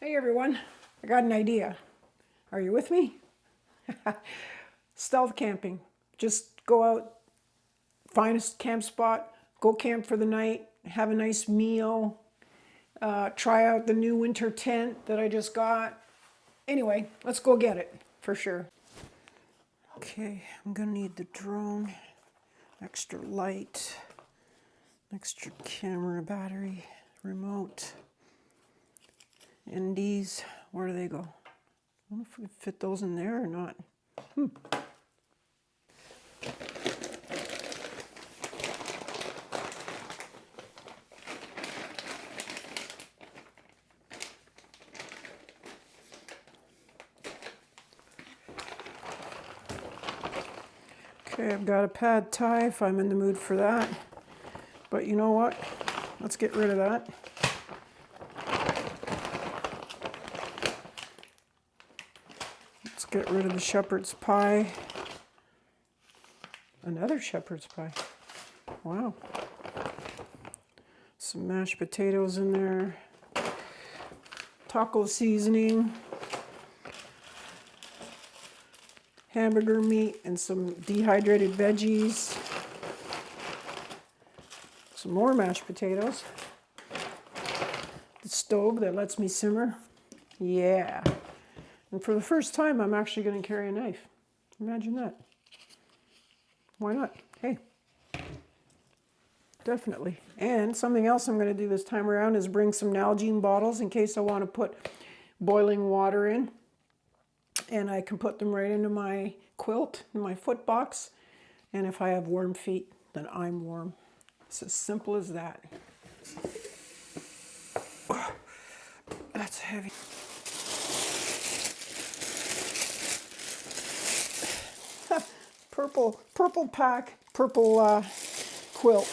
Hey everyone, I got an idea. Are you with me? Stealth camping. Just go out, find a camp spot, go camp for the night, have a nice meal, try out the new winter tent that I just got. Anyway, let's go get it, for sure. Okay, I'm gonna need the drone, extra light, extra camera battery, remote. And these, where do they go? I don't know if we can fit those in there or not. Okay, I've got a pad thai if I'm in the mood for that. But you know what? Let's get rid of that. Let's get rid of the shepherd's pie. Another shepherd's pie. Wow. Some mashed potatoes in there. Taco seasoning. Hamburger meat and some dehydrated veggies. Some more mashed potatoes. The stove that lets me simmer. Yeah. And for the first time, I'm actually going to carry a knife. Imagine that. Why not? Hey. Definitely. And something else I'm going to do this time around is bring some Nalgene bottles in case I want to put boiling water in. And I can put them right into my quilt, in my foot box. And if I have warm feet, then I'm warm. It's as simple as that. That's heavy. Purple pack, purple quilt.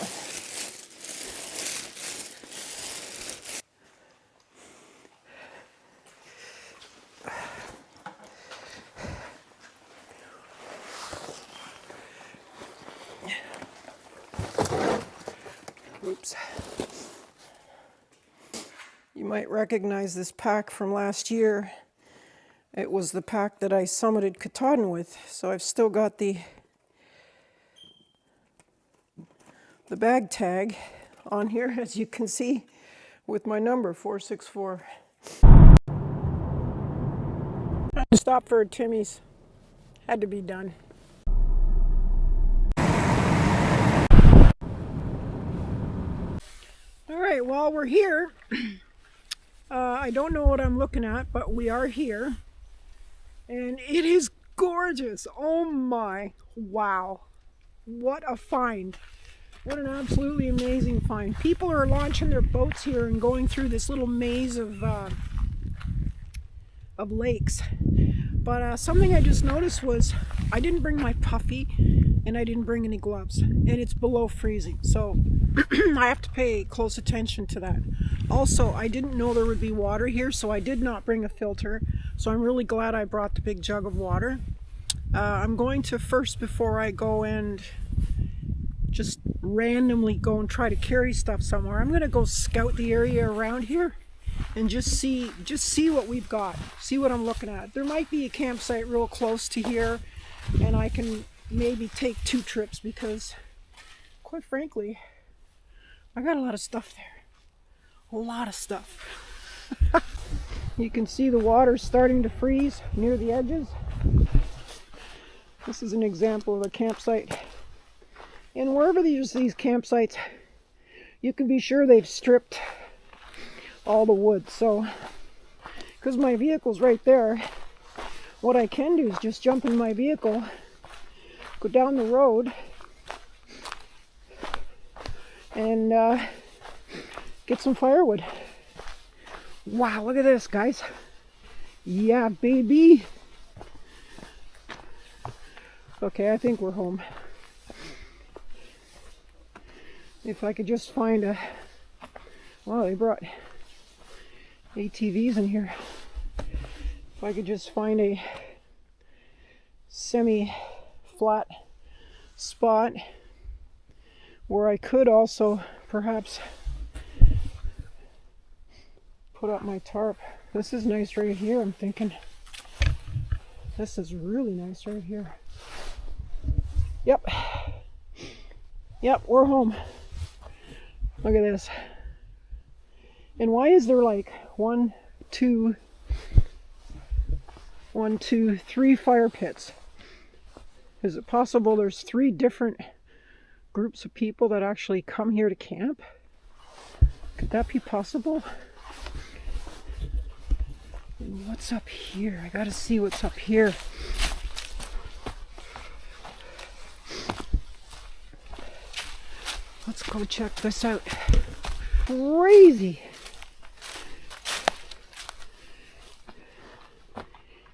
Oops. You might recognize this pack from last year. It was the pack that I summited Katahdin with, so I've still got the bag tag on here, as you can see, with my number 464. Stop for Timmy's. Had to be done. All right, while we're here, I don't know what I'm looking at, but we are here. And it is gorgeous. Oh my, wow. What a find. What an absolutely amazing find. People are launching their boats here and going through this little maze of lakes. But something I just noticed was I didn't bring my puffy and I didn't bring any gloves. And it's below freezing. So I have to pay close attention to that. Also, I didn't know there would be water here, so I did not bring a filter. So I'm really glad I brought the big jug of water. I'm going to first, before I go and just randomly go and try to carry stuff somewhere, I'm going to go scout the area around here and just see what we've got, see what I'm looking at. There might be a campsite real close to here, and I can maybe take 2 trips because, quite frankly, I got a lot of stuff there. A lot of stuff. You can see the water starting to freeze near the edges. This is an example of a campsite. And wherever these campsites, you can be sure they've stripped all the wood. So, because my vehicle's right there, what I can do is just jump in my vehicle, go down the road, and get some firewood. Wow, look at this, guys. Yeah, baby. Okay, I think we're home. If I could just find a... Wow, they brought ATVs in here. If I could just find a semi-flat spot where I could also perhaps put up my tarp. This is nice right here, I'm thinking. This is really nice right here. Yep. Yep, we're home. Look at this. And why is there like 1, 2, 3 fire pits? Is it possible there's 3 different groups of people that actually come here to camp? Could that be possible? And what's up here? I gotta see what's up here. Let's go check this out. Crazy.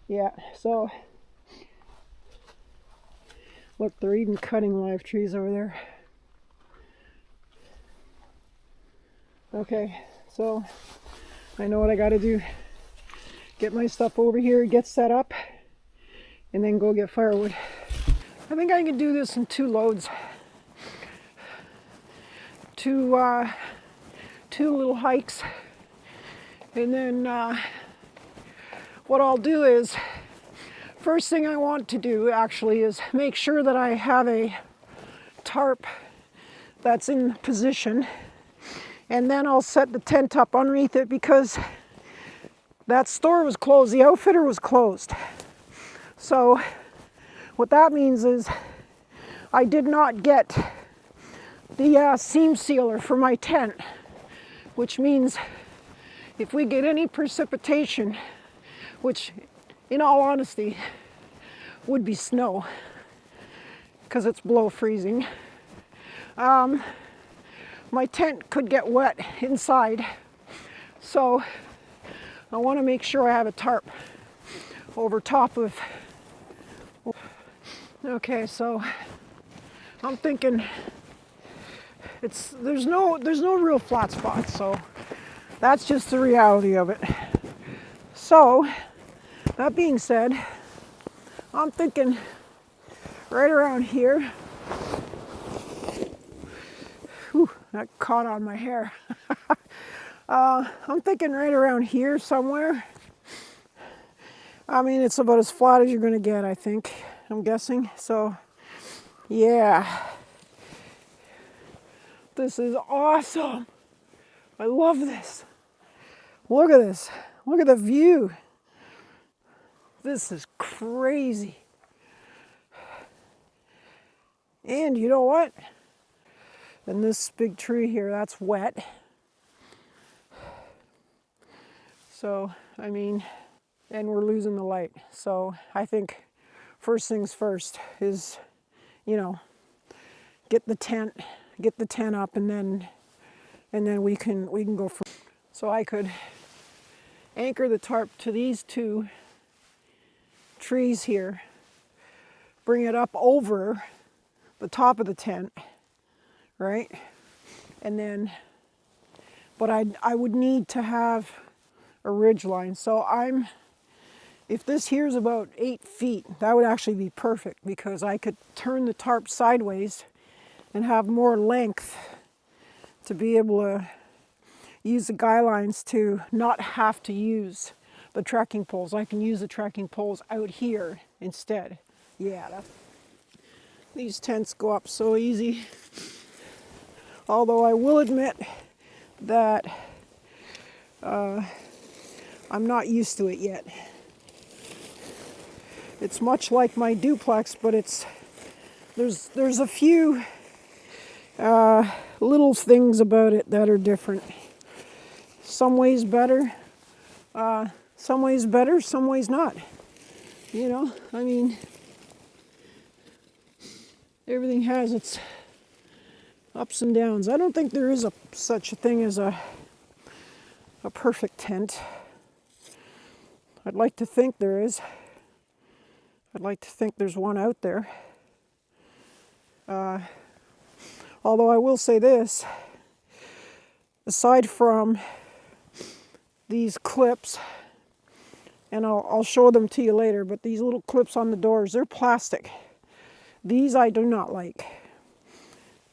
Yeah, so look, they're even cutting live trees over there. Okay, so I know what I gotta do. Get my stuff over here, get set up, and then go get firewood. I think I can do this in 2 loads. Two little hikes. And then what I'll do is, first thing I want to do actually is make sure that I have a tarp that's in position. And then I'll set the tent up underneath it because that store was closed, the outfitter was closed. So what that means is I did not get the seam sealer for my tent, which means if we get any precipitation, which in all honesty would be snow because it's below freezing, my tent could get wet inside. So I want to make sure I have a tarp over top of. Okay, so I'm thinking there's no real flat spots, so that's just the reality of it. So that being said, I'm thinking right around here. Whew, that caught on my hair. I'm thinking right around here somewhere. I mean, it's about as flat as you're gonna get, I think. I'm guessing. So yeah. This is awesome. I love this. Look at this. Look at the view. This is crazy. And you know what? And this big tree here, that's wet. So, I mean, and we're losing the light. So I think first things first is, you know, get the tent up, and then we can go for. So I could anchor the tarp to these 2 trees here, bring it up over the top of the tent, right? And then, but I would need to have a ridge line. So if this here is about 8 feet, that would actually be perfect because I could turn the tarp sideways and have more length to be able to use the guy lines to not have to use the trekking poles. I can use the trekking poles out here instead. Yeah, these tents go up so easy. Although I will admit that I'm not used to it yet. It's much like my duplex, but there's a few little things about it that are different. Some ways better, some ways not. You know, I mean, everything has its ups and downs. I don't think there is such a thing as a perfect tent. I'd like to think there is. I'd like to think there's one out there. Although I will say this, aside from these clips, and I'll show them to you later, but these little clips on the doors, they're plastic. These I do not like.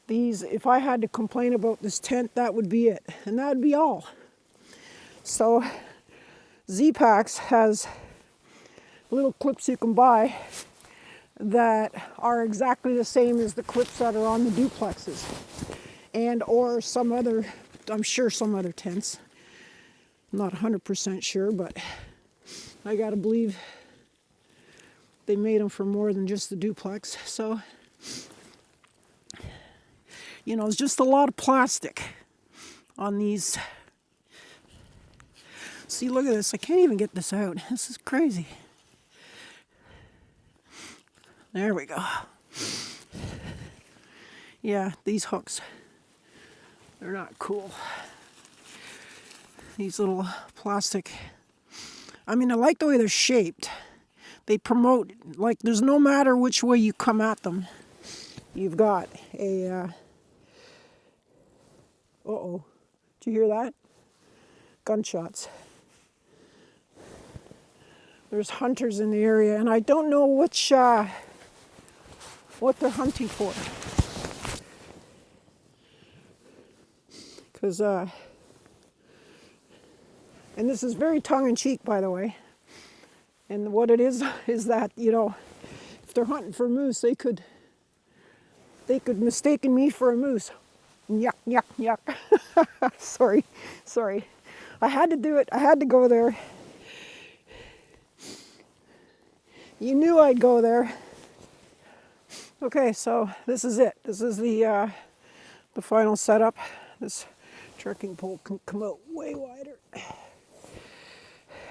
These, if I had to complain about this tent, that would be it. And that would be all. So Z-Packs has little clips you can buy that are exactly the same as the clips that are on the duplexes, and or some other, I'm sure some other tents. I'm not 100% sure, but I gotta believe they made them for more than just the duplex. So, you know, it's just a lot of plastic on these. See, look at this. I can't even get this out. This is crazy. There we go. Yeah, these hooks, they're not cool. These little plastic, I mean, I like the way they're shaped. They promote, like, there's no matter which way you come at them, you've got a, uh-oh, did you hear that? Gunshots. There's hunters in the area, and I don't know which, what they're hunting for. Because, and this is very tongue-in-cheek, by the way. And what it is that, you know, if they're hunting for moose, they could mistaken me for a moose. Yuck, yuck, yuck. Sorry. I had to do it. I had to go there. You knew I'd go there. Okay, so this is it. This is the final setup. This trekking pole can come out way wider.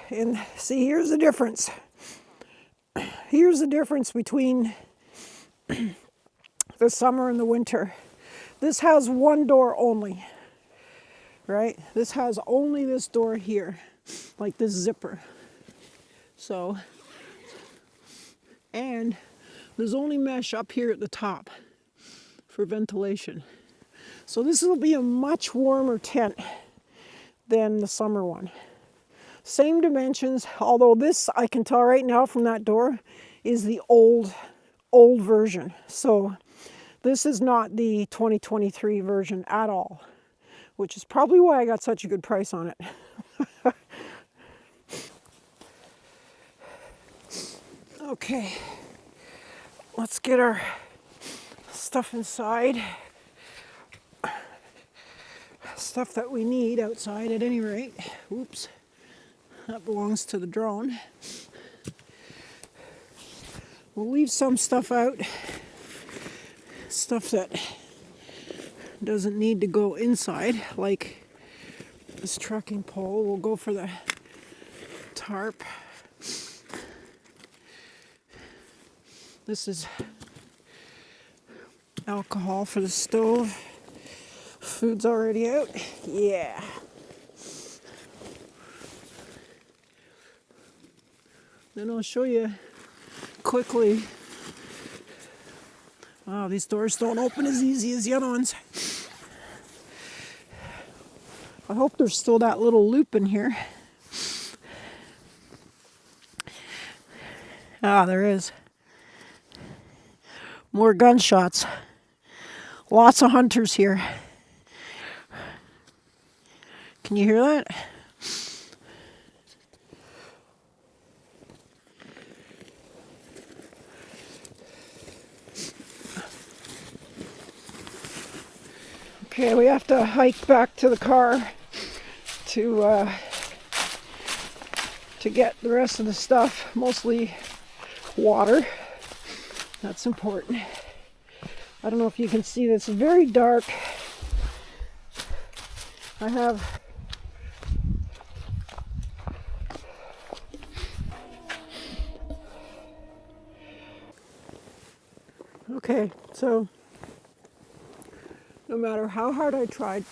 And see, here's the difference. Here's the difference between the summer and the winter. This has one door only, right? This has only this door here, like this zipper. So, and there's only mesh up here at the top for ventilation. So this will be a much warmer tent than the summer one. Same dimensions, although this, I can tell right now from that door, is the old version. So this is not the 2023 version at all, which is probably why I got such a good price on it. Okay, let's get our stuff inside. Stuff that we need outside at any rate. Oops. That belongs to the drone. We'll leave some stuff out. Stuff that doesn't need to go inside, like this trekking pole. We'll go for the tarp. This is alcohol for the stove. Food's already out. Yeah. Then I'll show you quickly. Wow, these doors don't open as easy as the other ones. I hope there's still that little loop in here. Ah, there is. More gunshots. Lots of hunters here. Can you hear that? Okay, we have to hike back to the car to get the rest of the stuff, mostly water. That's important. I don't know if you can see this. It's very dark. I have okay, so no matter how hard I tried,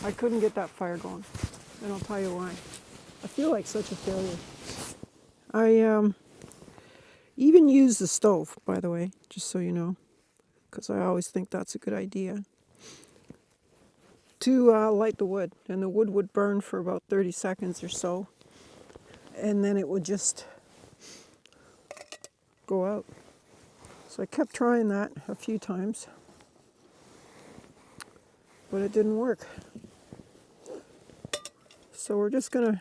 I couldn't get that fire going. And I'll tell you why. I feel like such a failure. I even used the stove, by the way, just so you know, because I always think that's a good idea, to light the wood. And the wood would burn for about 30 seconds or so, and then it would just go out. So I kept trying that a few times, but it didn't work. So we're just gonna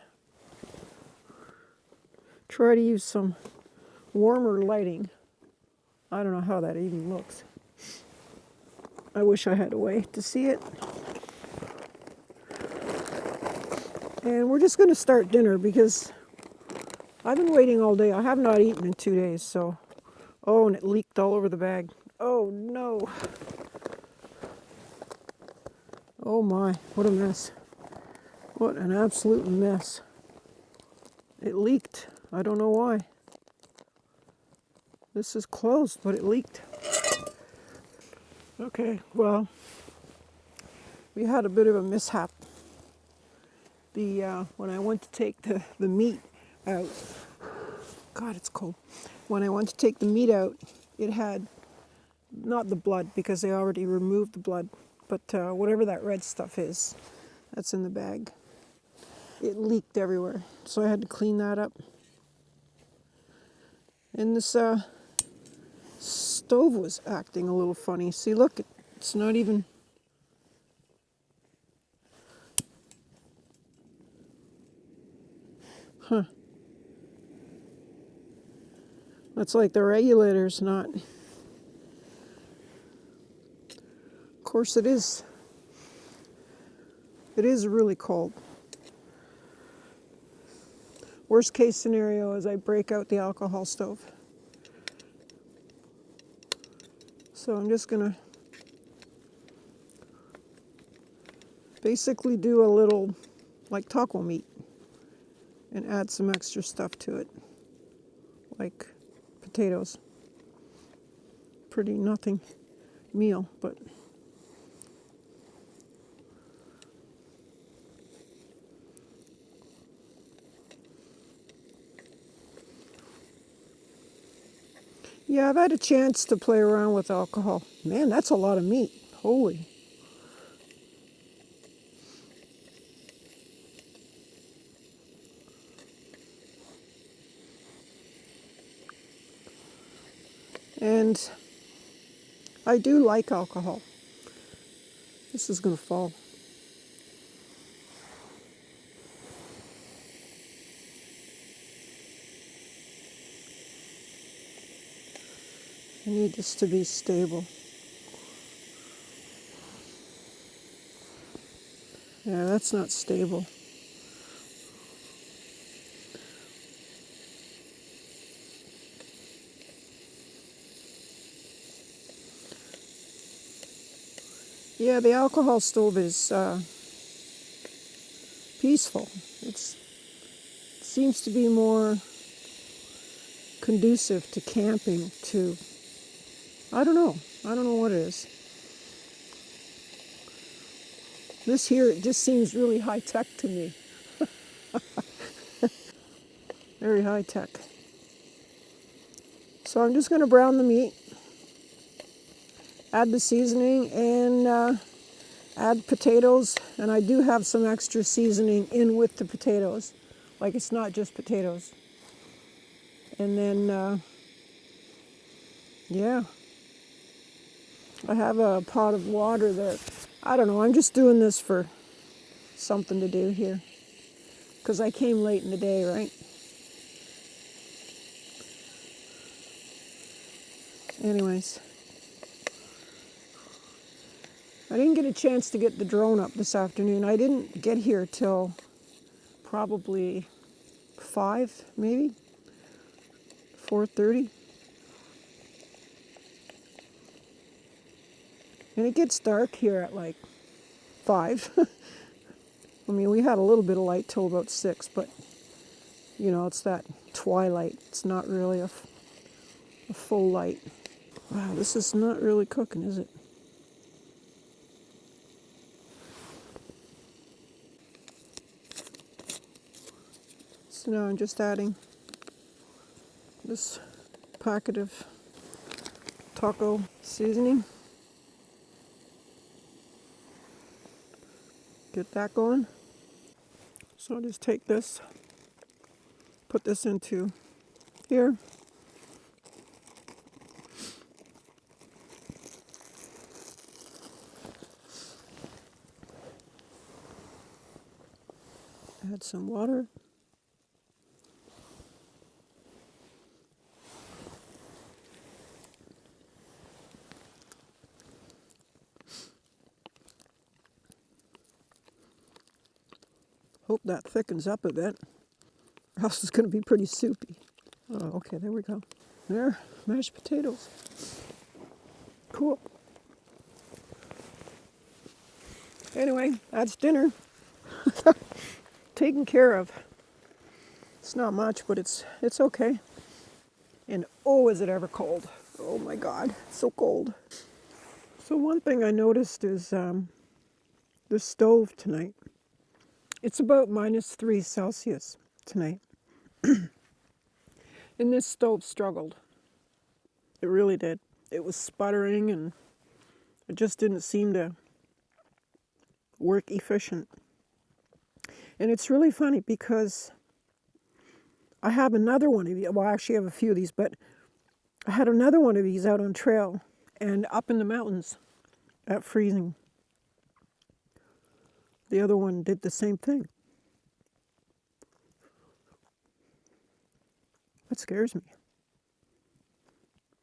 try to use some warmer lighting. I don't know how that even looks. I wish I had a way to see it. And we're just going to start dinner because I've been waiting all day. I have not eaten in 2 days, so... Oh, and it leaked all over the bag. Oh, no. Oh, my. What a mess. What an absolute mess. It leaked. I don't know why. This is closed, but it leaked. Okay, well, we had a bit of a mishap. When I went to take the meat out... God, it's cold. When I went to take the meat out, it had, not the blood, because they already removed the blood, but whatever that red stuff is, that's in the bag. It leaked everywhere, so I had to clean that up. And this stove was acting a little funny. See, look, it's not even... Huh. That's like the regulator's not... Of course it is. It is really cold. Worst case scenario is I break out the alcohol stove. So I'm just gonna basically do a little like taco meat and add some extra stuff to it, like potatoes. Pretty nothing meal, but yeah, I've had a chance to play around with alcohol. Man, that's a lot of meat. Holy. And I do like alcohol. This is going to fall. I need this to be stable. Yeah, that's not stable. Yeah, the alcohol stove is peaceful. It seems to be more conducive to camping, to... I don't know. I don't know what it is. This here, it just seems really high-tech to me. Very high-tech. So I'm just going to brown the meat, add the seasoning, and add potatoes. And I do have some extra seasoning in with the potatoes. Like, it's not just potatoes. And then, yeah. I have a pot of water there. I don't know, I'm just doing this for something to do here. Because I came late in the day, right? Anyways. I didn't get a chance to get the drone up this afternoon. I didn't get here till probably 5, maybe? 4:30. And it gets dark here at like 5. I mean, we had a little bit of light till about 6, but, you know, it's that twilight. It's not really a full light. Wow, this is not really cooking, is it? So now I'm just adding this packet of taco seasoning. Get that going. So I'll just take this, put this into here. Add some water. Hope that thickens up a bit, or else it's going to be pretty soupy. Oh, okay, there we go. There, mashed potatoes. Cool. Anyway, that's dinner. Taken care of. It's not much, but it's okay. And oh, is it ever cold. Oh my God, it's so cold. So one thing I noticed is the stove tonight. It's about -3 Celsius tonight. And this stove struggled. It really did. It was sputtering and it just didn't seem to work efficient. And it's really funny because I have another one of these. Well, I actually have a few of these, but I had another one of these out on trail and up in the mountains at freezing. The other one did the same thing. That scares me.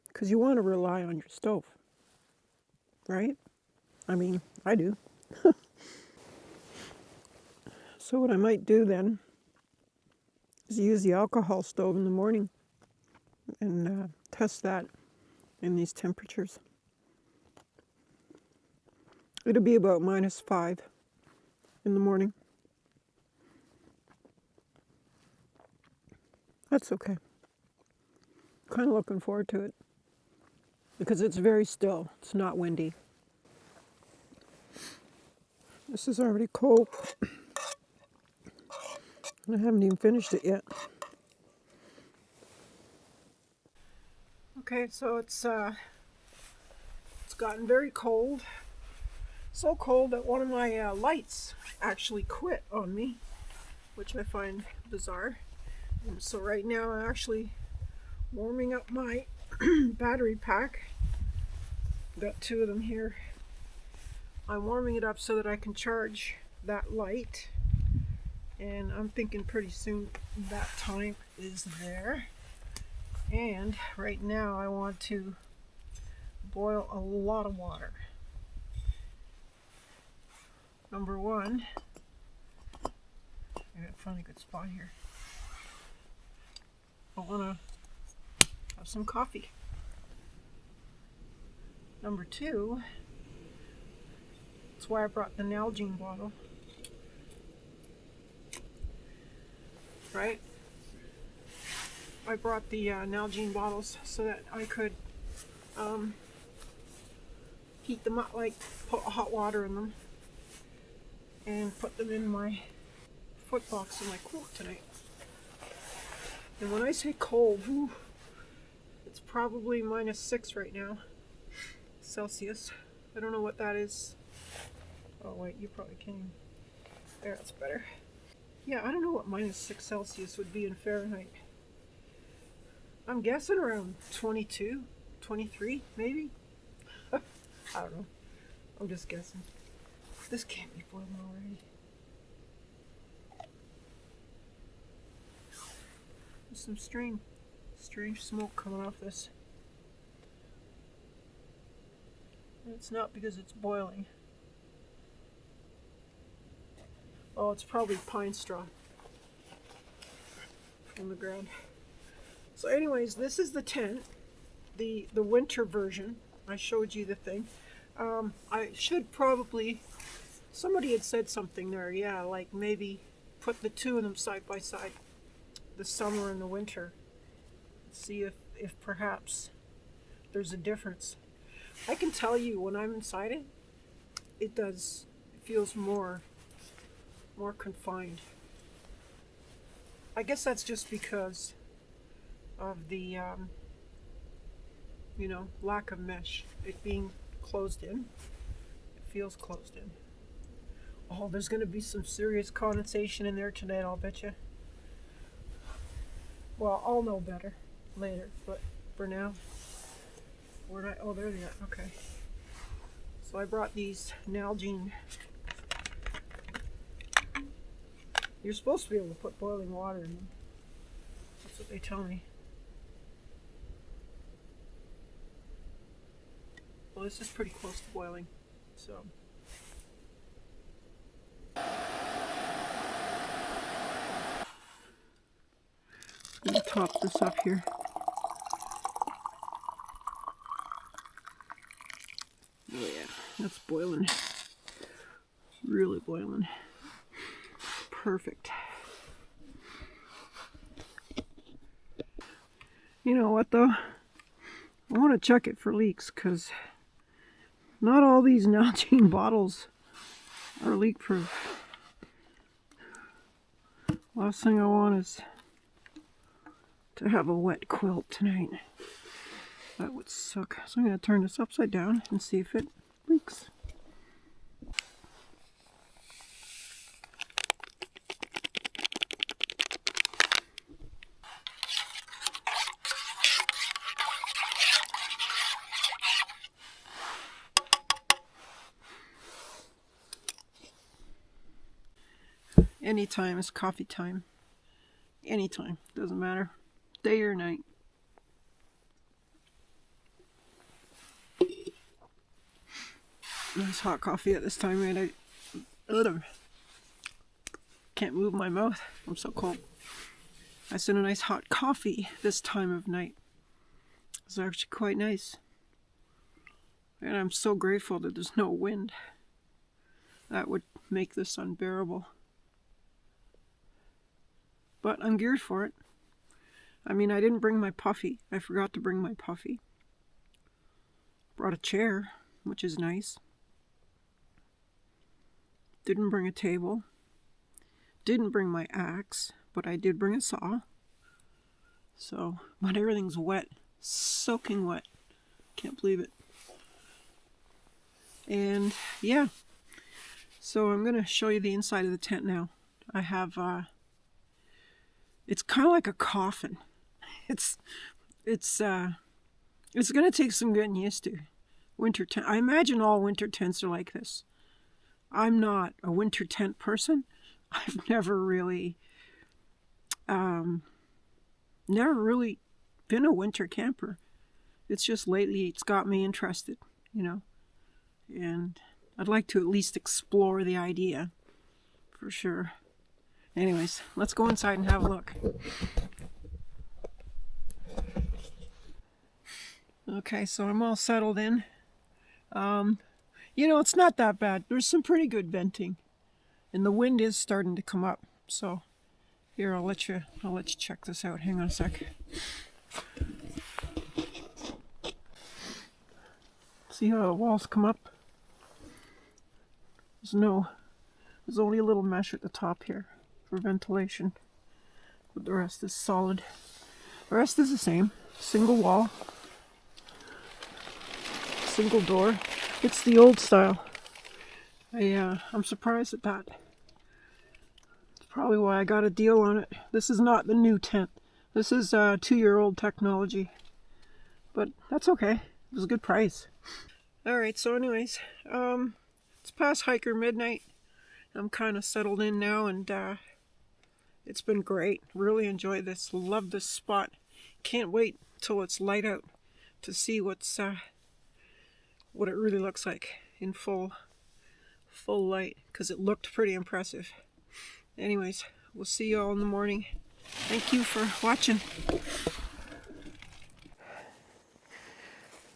Because you want to rely on your stove, right? I mean, I do. So what I might do then is use the alcohol stove in the morning and test that in these temperatures. It'll be about -5 in the morning. That's okay. Kind of looking forward to it because it's very still. It's not windy. This is already cold. I haven't even finished it yet. Okay, so it's gotten very cold. So cold that one of my lights actually quit on me, which I find bizarre. And so right now I'm actually warming up my battery pack. Got 2 of them here. I'm warming it up so that I can charge that light. And I'm thinking pretty soon that time is there. And right now I want to boil a lot of water. Number 1, I gotta find a good spot here. I want to have some coffee. Number 2, that's why I brought the Nalgene bottle. Right? I brought the Nalgene bottles so that I could heat them up, like put hot water in them and put them in my foot box in my quilt tonight. And when I say cold, whew, it's probably -6 right now, Celsius. I don't know what that is. Oh wait, you probably can. There, that's better. Yeah, I don't know what -6 Celsius would be in Fahrenheit. I'm guessing around 22, 23, maybe? I don't know. I'm just guessing. This can't be boiling already. There's some strange smoke coming off this. And it's not because it's boiling. Oh, it's probably pine straw from the ground. So anyways, this is the tent, the winter version. I showed you the thing. I should probably, somebody had said something there, yeah, like maybe put the 2 of them side by side, the summer and the winter. See if perhaps there's a difference. I can tell you when I'm inside it, it feels more confined. I guess that's just because of the lack of mesh. It being closed in, it feels closed in. Oh, there's going to be some serious condensation in there tonight, I'll bet you. Well, I'll know better later, but for now, oh, there they are. Okay. So I brought these Nalgene. You're supposed to be able to put boiling water in them. That's what they tell me. Well, this is pretty close to boiling, so. I'm going to top this up here. Oh yeah, that's boiling. Really boiling. Perfect. You know what though? I want to check it for leaks because not all these Nalgene bottles are leak proof. Last thing I want is to have a wet quilt tonight. That would suck. So I'm going to turn this upside down and see if it leaks. Anytime is coffee time. Anytime. Doesn't matter. Day or night. Nice hot coffee at this time of night. Can't move my mouth. I'm so cold. I said a nice hot coffee this time of night. It's actually quite nice. And I'm so grateful that there's no wind. That would make this unbearable. But I'm geared for it. I mean, I didn't bring my puffy. I forgot to bring my puffy. Brought a chair, which is nice. Didn't bring a table. Didn't bring my axe, but I did bring a saw. So, but everything's wet. Soaking wet. Can't believe it. And yeah. So I'm going to show you the inside of the tent now. I have, it's kind of like a coffin. It's going to take some getting used to. Winter tent. I imagine all winter tents are like this. I'm not a winter tent person. I've never really been a winter camper. It's just lately it's got me interested, you know. And I'd like to at least explore the idea, for sure. Anyways, let's go inside and have a look. Okay, so I'm all settled in. You know, it's not that bad. There's some pretty good venting. And the wind is starting to come up. So here, I'll let you check this out. Hang on a sec. See how the walls come up? There's only a little mesh at the top here for ventilation. But the rest is solid. The rest is the same. Single wall. Single door. It's the old style. I'm surprised at that. It's probably why I got a deal on it. This is not the new tent. This is 2-year-old technology. But that's okay. It was a good price. Alright, so anyways, it's past hiker midnight. I'm kind of settled in now, and it's been great. Really enjoyed this. Love this spot. Can't wait till it's light out to see what it really looks like in full light, because it looked pretty impressive. Anyways, we'll see you all in the morning. Thank you for watching.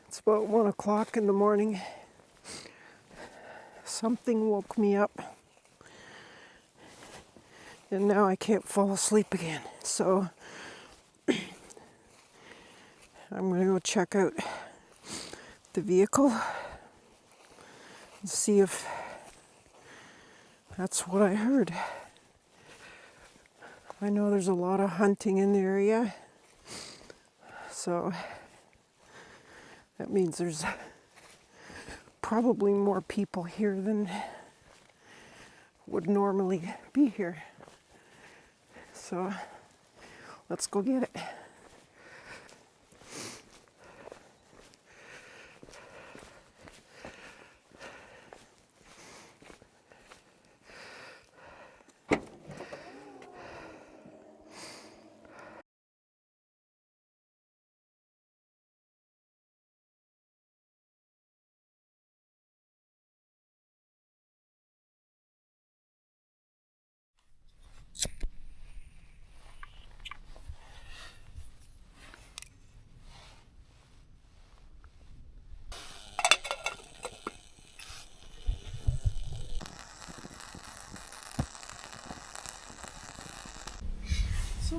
It's about 1 o'clock in the morning. Something woke me up. And now I can't fall asleep again. So I'm going to go check out the vehicle and see if that's what I heard. I know there's a lot of hunting in the area. So that means there's probably more people here than would normally be here. So let's go get it.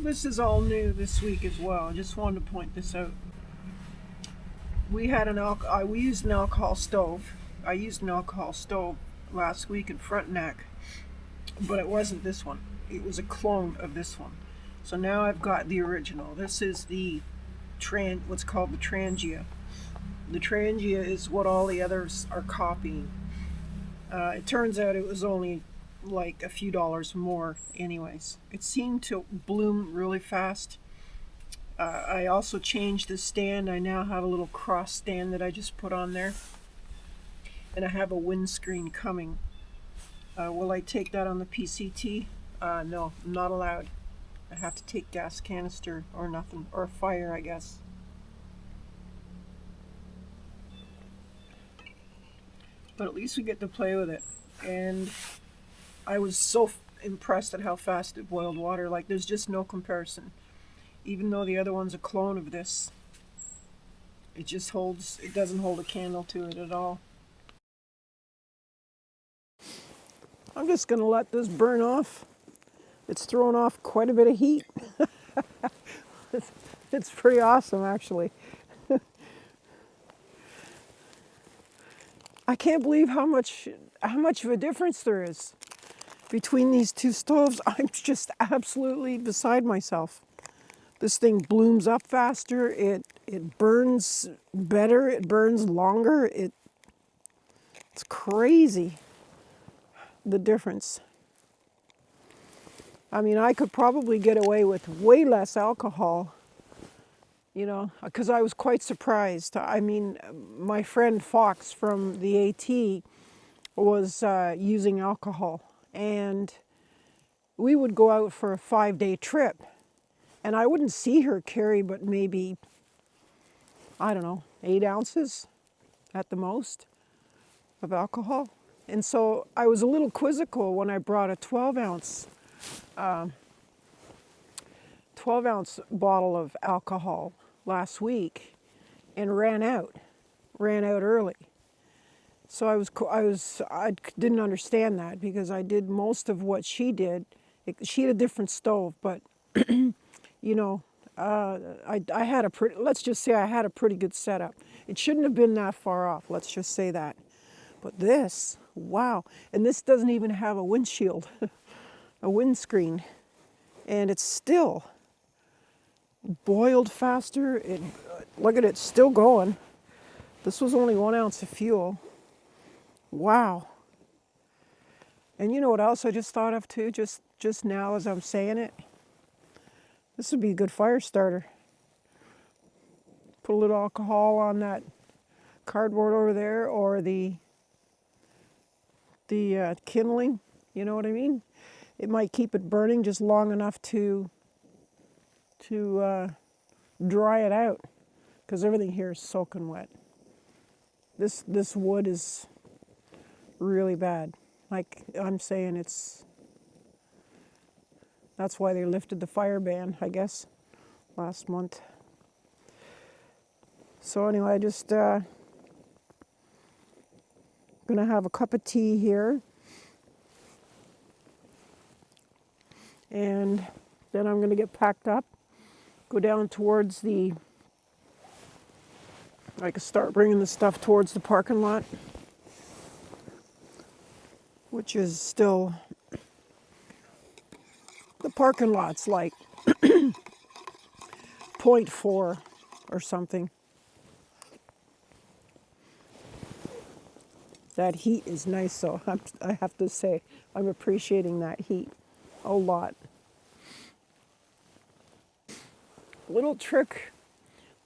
This is all new this week as well. I just wanted to point this out. We used an alcohol stove. I used an alcohol stove last week in Frontenac, but it wasn't this one. It was a clone of this one. So now I've got the original. This is the what's called the Trangia. The Trangia is what all the others are copying. It turns out it was only like a few dollars more anyways. It seemed to bloom really fast. I also changed the stand. I now have a little cross stand that I just put on there. And I have a windscreen coming. Will I take that on the PCT? No, I'm not allowed. I have to take gas canister or nothing, or fire, I guess. But at least we get to play with it. And I was so impressed at how fast it boiled water. Like, there's just no comparison. Even though the other one's a clone of this, it doesn't hold a candle to it at all. I'm just going to let this burn off. It's thrown off quite a bit of heat. It's pretty awesome, actually. I can't believe how much of a difference there is between these two stoves. I'm just absolutely beside myself. This thing blooms up faster. It burns better. It burns longer. It's crazy, the difference. I mean, I could probably get away with way less alcohol, because I was quite surprised. I mean, my friend Fox from the AT was using alcohol, and we would go out for a 5-day trip. And I wouldn't see her carry but maybe, I don't know, 8 ounces at the most of alcohol. And so I was a little quizzical when I brought a 12-ounce bottle of alcohol last week and ran out early. So I didn't understand that because I did most of what she did. She had a different stove, but I had let's just say I had a pretty good setup. It shouldn't have been that far off, let's just say that. But this, wow. And this doesn't even have a windshield, a windscreen. And it's still boiled faster. Look at it, still going. This was only 1 ounce of fuel. Wow. And you know what else I just thought of too, just now as I'm saying it? This would be a good fire starter. Put a little alcohol on that cardboard over there, or the kindling, you know what I mean? It might keep it burning just long enough to dry it out, because everything here is soaking wet. This wood is really bad. Like I'm saying, that's why they lifted the fire ban, I guess, last month. So anyway, I just gonna have a cup of tea here, and then I'm gonna get packed up, go down towards I can start bringing the stuff towards the parking lot, which is still, the parking lot's like 0.4 or something. That heat is nice, though. I have to say, I'm appreciating that heat a lot. Little trick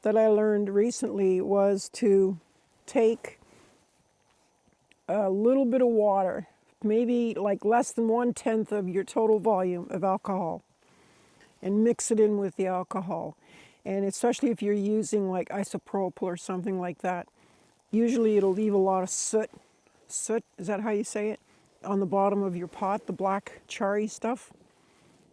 that I learned recently was to take a little bit of water, maybe like less than 1/10 of your total volume of alcohol, and mix it in with the alcohol. And especially if you're using like isopropyl or something like that, usually it'll leave a lot of soot, is that how you say it? On the bottom of your pot, the black charry stuff.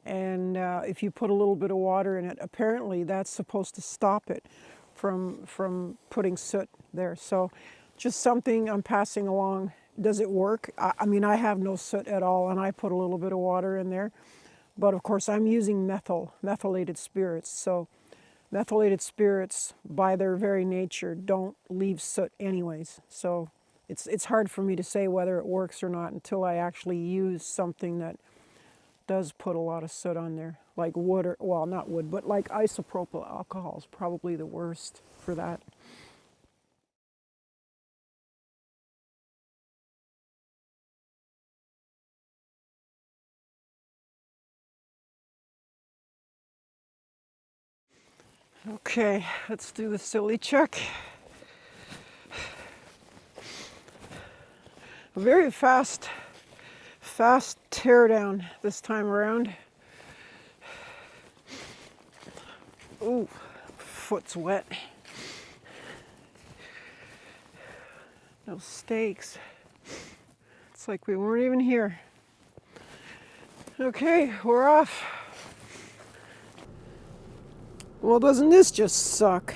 And if you put a little bit of water in it, apparently that's supposed to stop it from putting soot there. So just something I'm passing along. Does it work? I mean, I have no soot at all, and I put a little bit of water in there. But of course, I'm using methylated spirits. So methylated spirits, by their very nature, don't leave soot anyways. So it's hard for me to say whether it works or not until I actually use something that does put a lot of soot on there, like wood, or, well, not wood, but like isopropyl alcohol is probably the worst for that. Okay, let's do the silly check. A very fast tear down this time around. Ooh, foot's wet. No stakes. It's like we weren't even here. Okay, we're off. Well, doesn't this just suck?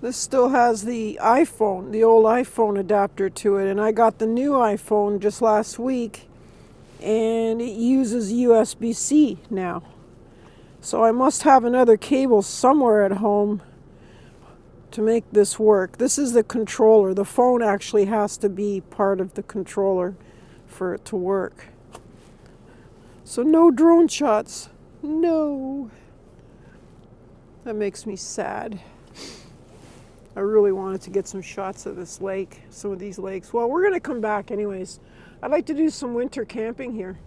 This still has the iPhone, the old iPhone adapter to it, and I got the new iPhone just last week, and it uses USB-C now. So I must have another cable somewhere at home to make this work. This is the controller. The phone actually has to be part of the controller for it to work. So no drone shots. No. That makes me sad. I really wanted to get some shots of this lake, some of these lakes. Well, we're going to come back anyways. I'd like to do some winter camping here.